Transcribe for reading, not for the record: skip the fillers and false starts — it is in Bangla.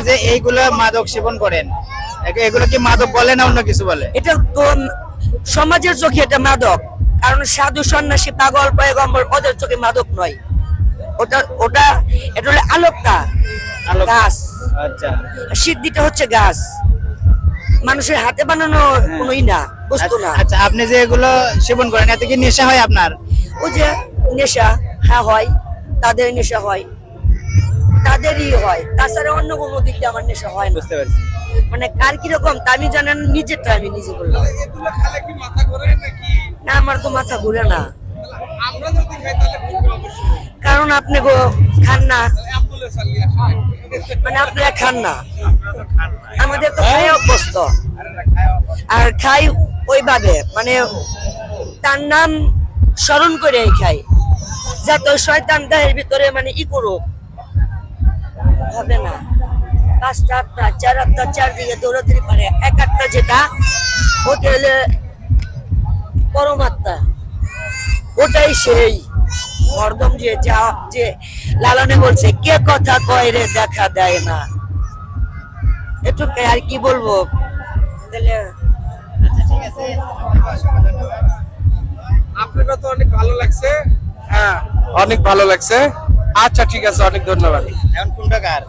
যে এইগুলো মাদক সেবন করেন, এগুলো কি মাদক বলে না অন্য কিছু বলে? এটা তো সমাজের চোখে এটা মাদক, কারণ সাধু সন্ন্যাসী পাগল পয়গম্বর ওদের চোখে মাদক নয়। ওটা ওটা এটা হলো আলোকটা, গাছ। আচ্ছা, সিদ্ধিটা হচ্ছে গাছ, মানুষের হাতে বানানো কোনোই না, বস্তু না। আচ্ছা, আপনি যে এগুলো সেবন করেন এতে কি নেশা হয় আপনার? ওই যে নেশা, হ্যাঁ হয়, তাদের নেশা হয়, তাদেরই হয়, তাছাড়া অন্য কোনো দিক দিয়ে আমার নেশা হয় না। বুঝতে পারছি। মানে কার কিরকম তা আমি জানেন, নিজেরটা আমি নিজে করলাম। এগুলো খেলে কি মাথা ঘোরে নাকি? না, আমার তো মাথা ঘুরে না, আমরা যদি খাই তাহলে ঘুরবে অবশ্যই। কারণ আপনি গো খান না, অ্যাম্বুলেন্স চালিয়ে আসে। মানে আপনারা খান না, আমাদের তো খাই অভ্যস্ত, আর খাই ওইভাবে, মানে তার নাম স্মরণ করে খাই, যাতে ওই শয়তান দেহের ভিতরে মানে ই করুক, হবে না। 5টা 8টা 4 8টা চারদিকে দৌড়াতে পারে, 1 8টা যেটা ওটা হলে পরমাত্মা, ওটাই সেই হরদম যে যা যে লালনে বলছে, কে কথা কয় রে দেখা দেয় না। এটুকু আর কি বলবো তাহলে। আপনার তো অনেক ভালো লাগছে। হ্যাঁ, অনেক ভালো লাগছে। আচ্ছা ঠিক আছে, অনেক ধন্যবাদ। এখন কোনটা কার?